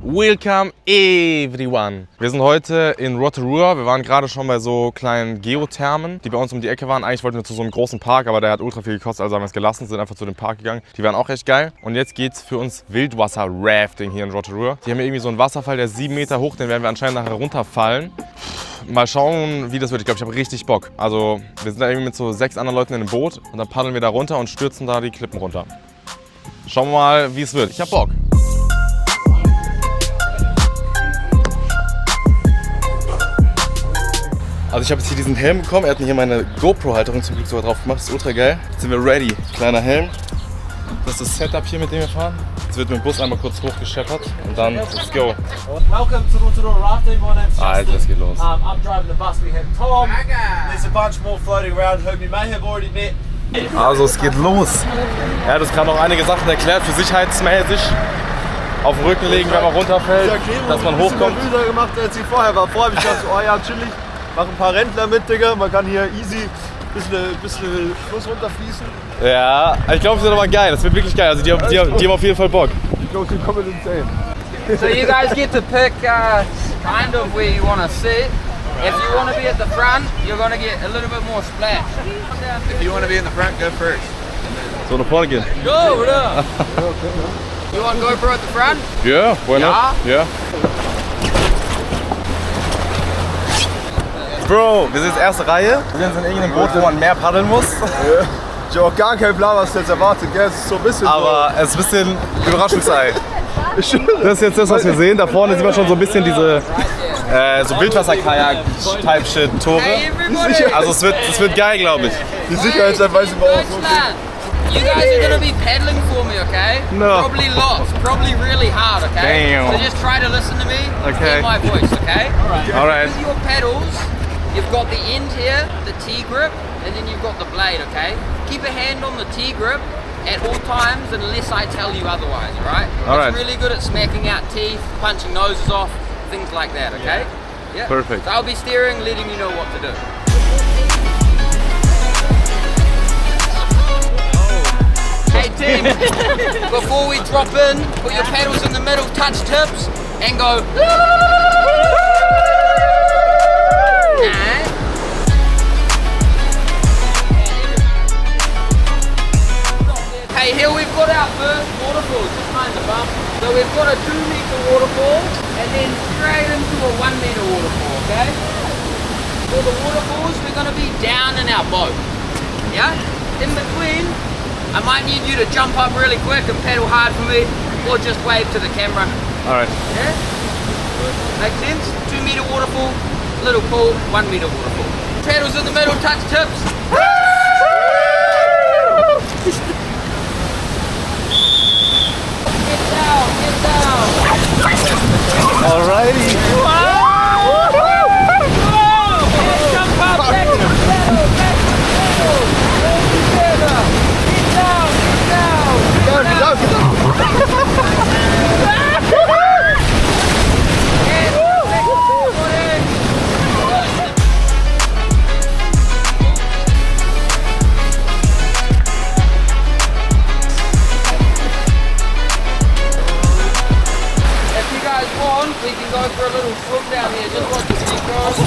Welcome everyone! Wir sind heute in Rotorua. Wir waren gerade schon bei so kleinen Geothermen, die bei uns um die Ecke waren. Eigentlich wollten wir zu so einem großen Park, aber der hat ultra viel gekostet, also haben wir es gelassen, sind einfach zu dem Park gegangen. Die waren auch echt geil. Und jetzt geht's für uns Wildwasser-Rafting hier in Rotorua. Die haben hier irgendwie so einen Wasserfall, der ist 7 Meter hoch, den werden wir anscheinend nachher runterfallen. Mal schauen, wie das wird. Ich glaube, ich habe richtig Bock. Also, wir sind da irgendwie mit so 6 anderen Leuten in einem Boot und dann paddeln wir da runter und stürzen da die Klippen runter. Schauen wir mal, wie es wird. Ich habe Bock. Also ich habe jetzt hier diesen Helm bekommen, er hat mir hier meine GoPro-Halterung zum Glück sogar drauf gemacht, das ist ultra geil. Jetzt sind wir ready. Kleiner Helm, das ist das Setup hier, mit dem wir fahren. Jetzt wird mit dem Bus einmal kurz hochgescheppert und dann let's go. Welcome to Rotorua Rafting, my name's Justin. Alter, es geht los. I'm driving the bus, we have Tom. There's a bunch more floating around whom you may have already met. Also es geht los. Er hat uns gerade noch einige Sachen erklärt, für sicherheitsmäßig. Auf den Rücken legen, wenn man runterfällt, dass man hochkommt. Ich habe gemacht, als ich vorher war. Vorher habe ich gedacht, oh ja, chillig. Mach ein paar Rentner mit, Digga. Man kann hier easy ein bisschen Fluss runterfließen. Ja, ich glaube, es wird aber geil. Das wird wirklich geil. Also die haben auf jeden Fall Bock. Ich glaube, die kommen insane. So you guys get to pick kind of where you want to sit. If you want to be at the front, you're going to get a little bit more splash. If you want to be in the front, go first. So, nach vorne gehen. Go, what up? You want GoPro at the front? Ja, why not? Ja. Bro, wir sind jetzt erste Reihe. Wir sind in irgendeinem Boot, wo man mehr paddeln muss. Ja. Ich habe auch gar keinen Plan, was du jetzt erwartet. Gell? Es ist so ein bisschen. Aber es ist ein bisschen Überraschungsei. Das ist jetzt das, was wir sehen. Da vorne sieht man schon so ein bisschen diese so Wildwasser-Kajak-Type-Shit-Tore. Also es wird geil, glaube ich. Die Sicherheitseinweisung war auch so. You guys are going to be paddling for me, okay? No. Probably lots, probably really hard, okay? Damn. So just try to listen to me, Okay. hear my voice, okay? All right. With your pedals, you've got the end here, the T-grip, and then you've got the blade, okay? Keep a hand on the T-grip at all times unless I tell you otherwise, alright? All right. It's really good at smacking out teeth, punching noses off, things like that, okay? Yeah. Perfect. So I'll be steering, letting you know what to do. Hey team, before we drop in, put your pedals in the middle, touch tips, and go. Hey, here we've got our first waterfall, just mind the bump. So we've got a 2-meter waterfall, and then straight into a 1-meter waterfall, okay? For the waterfalls, we're gonna be down in our boat, yeah? In between, I might need you to jump up really quick and paddle hard for me, or just wave to the camera. All right. Yeah? Make sense? 2-meter waterfall, little pool, 1-meter waterfall. Paddles in the middle, touch tips. Get down, get down. Alrighty. Jump up, back to the paddle, back to the paddle. All together. Get down, get down. If you guys want, we can go for a little swim down here. Just watch the sea cross.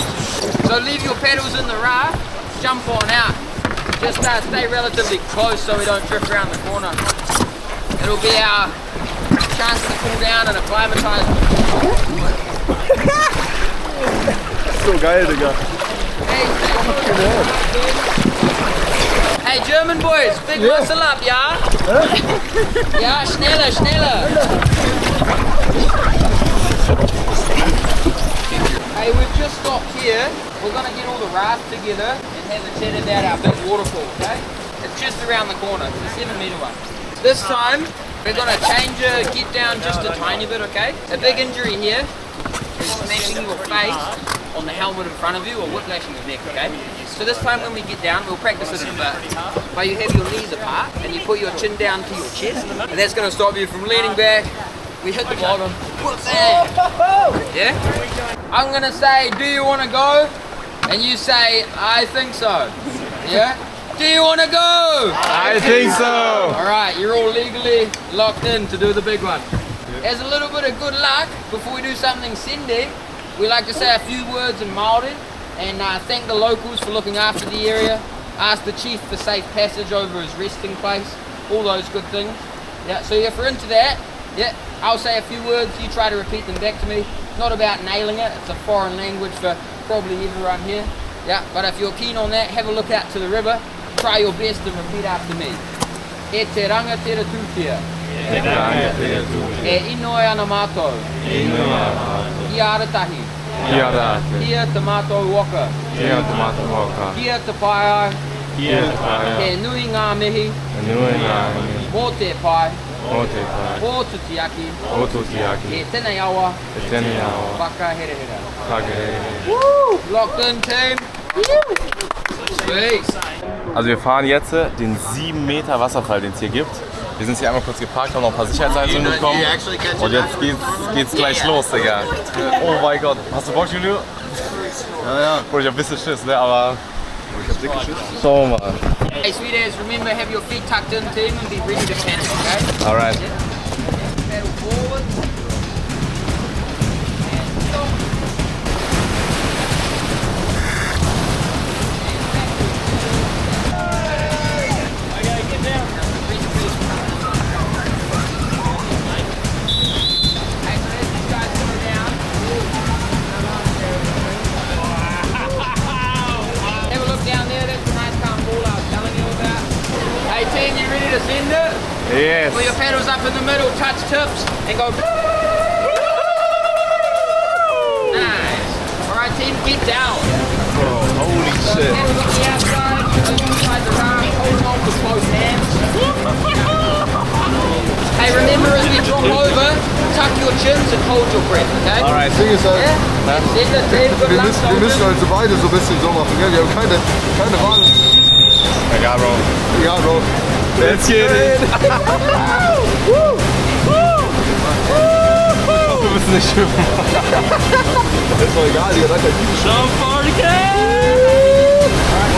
So leave your pedals in the raft, jump on out. Just stay relatively close so we don't drift around the corner. It'll be our chance to cool down and acclimatise. So geil, Digga. Hey German boys, big muscle up, ja? Ja, schneller, schneller. Hey, we've just stopped here. We're gonna get all the rafts together and have a chat about our big waterfall, okay? It's just around the corner, it's a 7-meter one. This time, we're gonna change get down just a tiny bit, okay? A big injury here is smashing your face on the helmet in front of you or whiplashing your neck, okay? So this time when we get down, we'll practice it in a bit. But you have your knees apart and you put your chin down to your chest, and that's gonna stop you from leaning back. We hit the bottom. Yeah? I'm gonna say, do you wanna go? And you say, I think so. Yeah? Do you wanna go? I think so. Alright, you're all legally locked in to do the big one. As a little bit of good luck, before we do something Cindy, we like to say a few words in Māori and thank the locals for looking after the area, ask the chief for safe passage over his resting place, all those good things. Yeah, so if you're into that, yeah, I'll say a few words, you try to repeat them back to me. It's not about nailing it, it's a foreign language for probably everyone here. Yeah, but if you're keen on that, have a look out to the river, try your best and repeat after me. E te rangatira tūtia. E inoi ana mātou. Kia aratahi. Kia te mātou waka. Kia te pai ai. E nui ngā mihi. Mō te pai. O tutiaki. E tēnei awa. Whakaherehera. Woo! Locked in, team. Sweet. Also wir fahren jetzt den 7 Meter Wasserfall, den es hier gibt. Wir sind hier einmal kurz geparkt, haben noch ein paar Sicherheitseinzelungen bekommen. Und jetzt geht's gleich los, Digga. Oh mein Gott. Hast du Bock, Julio? Ja. Bro, ich hab ein bisschen Schiss, ne? Aber Ich hab dicke Schiss. schauen wir mal. Hey, sweethearts, remember, have your feet tucked in, team, and be ready to panic, okay? Alright. Pedal forward. And stop. Okay, get down. Hey, so as these guys go down. Have a look down there, that's the nice calm ball I was telling you about. Hey team, you ready to send it? Yes. Put your pedals up in the middle, touch tips, and go. Nice. Alright team, get down. Holy So shit. pedals on the outside, alongside the raft, holding on with both hands. Hey, remember as we drop over, tuck your chins and hold your breath, okay? Alright. Das Ding ist halt, Yeah? Send it team, good wir luck, müssen halt so beide so ein bisschen so machen, gell? Wir haben keine Wahl. Egal, Bro. Ja, Bro. Let's get it. Wir müssen nicht schwimmen. Das ist doch egal, die hat halt diese Jump for the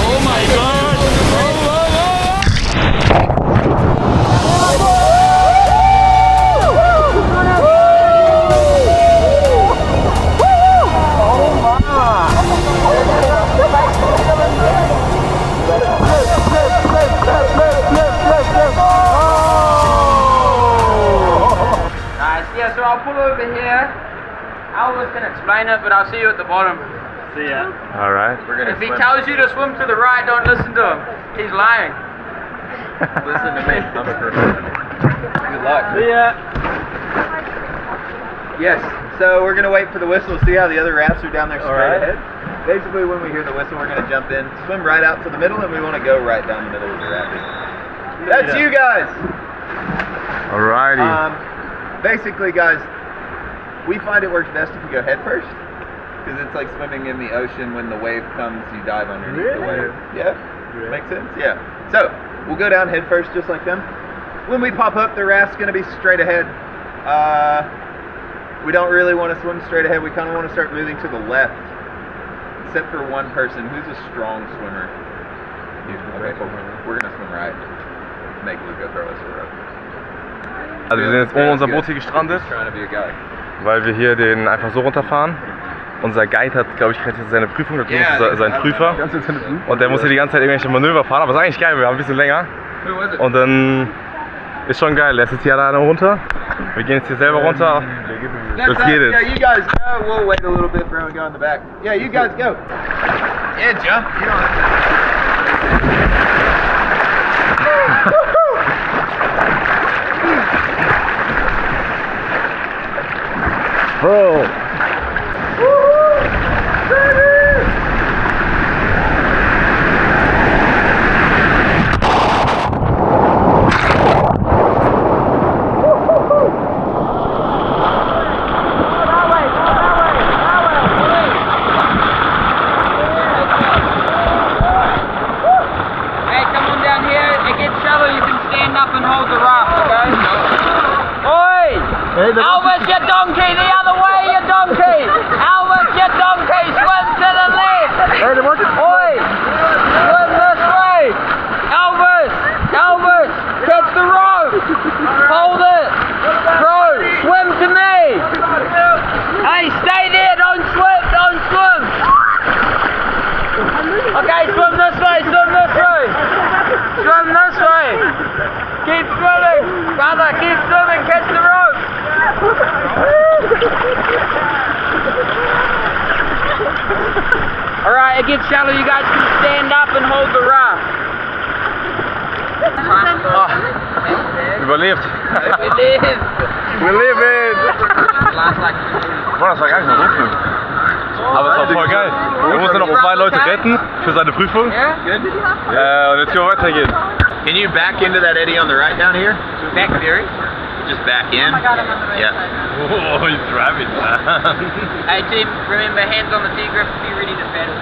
Oh my god! Nice, yeah, so I'll pull over here. Alvis can explain it, but I'll see you at the bottom. See ya. Alright. If he tells you to swim to the right, don't listen to him. He's lying. Listen to me. I'm a perfect. Good luck. See ya. Yes, so we're gonna wait for the whistle to see how the other rafts are down there straight ahead. Basically, when we hear the whistle, we're gonna jump in, swim right out to the middle, and we want to go right down the middle of the raft. That's you guys. Alrighty. Basically, guys, we find it works best if you go head first, because it's like swimming in the ocean. When the wave comes, you dive underneath the wave. Yeah, makes sense. Yeah. So we'll go down head first, just like them. When we pop up, the raft's gonna be straight ahead. We don't really want to swim straight ahead. We kind of want to start moving to the left, except for one person who's a strong swimmer. Okay, cool. We're gonna swim right. Make Luca throw us a rope. Also wir sind jetzt ohne unser Boot hier gestrandet, Trying to be a guy. weil wir hier den einfach so runterfahren. Unser Guide hat, glaube ich, gerade seine Prüfung, das ist sein Prüfer. Und der muss hier die ganze Zeit irgendwelche Manöver fahren, aber es ist eigentlich geil, wir haben ein bisschen länger. Und dann ist schon geil, lässt jetzt hier alleine runter. Wir gehen jetzt hier selber runter. Let's get it. Yeah, you guys go. We'll wait a little bit for him to go in the back. Yeah, you guys go. Yeah, jump. You don't have to. Bro. Hey, come on down here. It gets shallow. You can stand up and hold the raft, okay? Oi! Albert, you donkey! The other way, you donkey! Albert, you donkey! Swim to the left! Oi! Swim this way! Albert, catch the rope! Hold it! Bro, swim shallow you guys can stand up and hold the raft. Überlebt. We live. Wir leben! Boah, das war gar nicht mal so schlimm. Aber es war voll geil. Wir mussten noch 2 Leute retten für seine Prüfung. Yeah? Und jetzt können wir weitergehen. Can you back into that eddy on the right down here? Back theory. Just back in. Yeah. Oh, he's driving. Hey team, remember hands on the T-grip, be ready to paddle.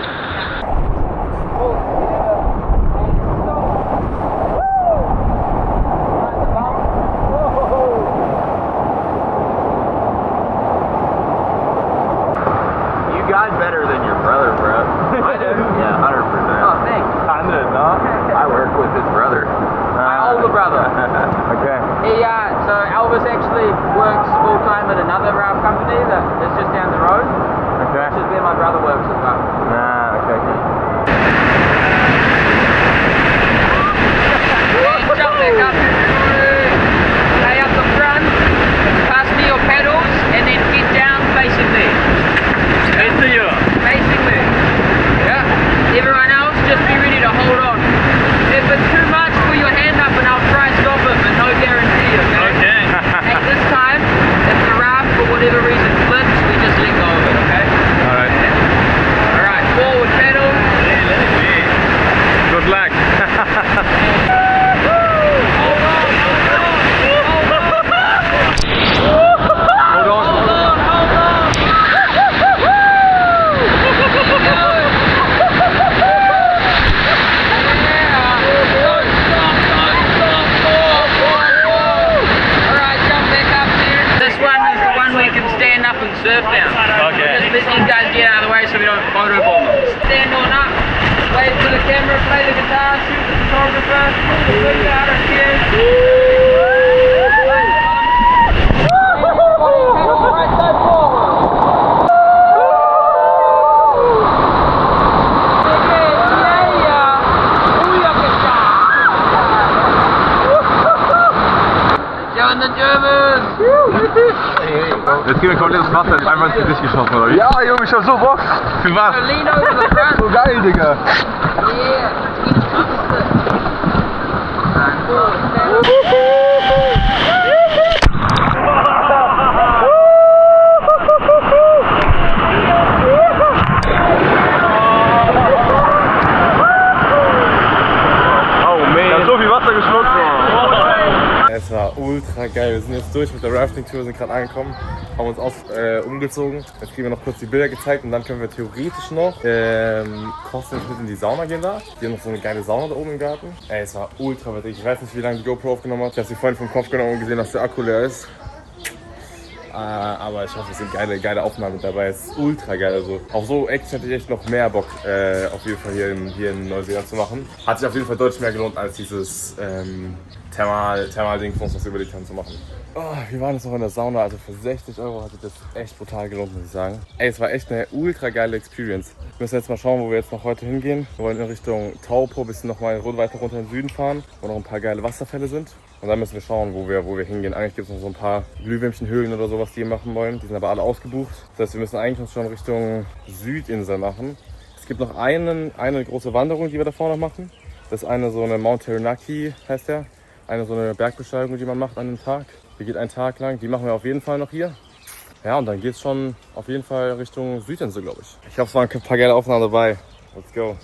You guide better than your brother, bro. I do. Yeah, 100%. Oh, thanks. I work with his brother. My older brother. Okay. So Elvis actually works full time at another raft company that is just down the road, Okay. which is where my brother works as well. Okay. Jump back up. Stay up the front, pass me your pedals, and then get down facing me. Facing you? Facing me. Yeah. Everyone else, just be ready to hold on. If it's too much, put your hand up and I'll try stop it, but no guarantee, okay? At this time, if the raft, for whatever reason, flips, we just let go of it, okay? Alright. Alright, forward pedal. Good luck. Surf down. Okay. Just let these guys get out of the way so we don't photobomb them. Stand on up, wave for the camera, play the guitar, shoot the photographer, put it out of here. Right side forward. Join the Germans! Jetzt gehen wir komplett ins Wasser, einfach ins Gesicht geschossen, oder wie? Ja, Junge, ich hab so Bock. Für was? Lean over the front. So geil, Digga. Yeah. Oh man. Ich hab so viel Wasser geschluckt. Es war ultra geil. Wir sind jetzt durch mit der Rafting-Tour, sind gerade angekommen, haben uns umgezogen. Jetzt kriegen wir noch kurz die Bilder gezeigt und dann können wir theoretisch noch kostenlos mit in die Sauna gehen da. Die haben noch so eine geile Sauna da oben im Garten. Ey, es war ultra witzig. Ich weiß nicht, wie lange die GoPro aufgenommen hat. Ich habe sie vorhin vom Kopf genommen und gesehen, dass der Akku leer ist. Aber ich hoffe, es sind geile Aufnahmen mit dabei. Es ist ultra geil. Also auf so Action hätte ich echt noch mehr Bock, auf jeden Fall hier in Neuseeland zu machen. Hat sich auf jeden Fall deutlich mehr gelohnt, als dieses Thermal-Ding von uns, was wir überlegt haben zu machen. Oh, wir waren jetzt noch in der Sauna, also für 60 € hat sich das echt brutal gelohnt, muss ich sagen. Ey, es war echt eine ultra geile Experience. Wir müssen jetzt mal schauen, wo wir jetzt noch heute hingehen. Wir wollen in Richtung Taupo, bisschen noch mal weiter runter in den Süden fahren, wo noch ein paar geile Wasserfälle sind. Und dann müssen wir schauen, wo wir hingehen. Eigentlich gibt es noch so ein paar Glühwürmchenhöhlen oder sowas, die wir machen wollen. Die sind aber alle ausgebucht. Das heißt, wir müssen eigentlich uns schon Richtung Südinsel machen. Es gibt noch eine große Wanderung, die wir da vorne noch machen. Das ist so eine Mount Taranaki, heißt der. So eine Bergbesteigung, die man macht an einem Tag. Die geht einen Tag lang. Die machen wir auf jeden Fall noch hier. Ja, und dann geht es schon auf jeden Fall Richtung Südinsel, glaube ich. Ich hoffe, es waren ein paar geile Aufnahmen dabei. Let's go.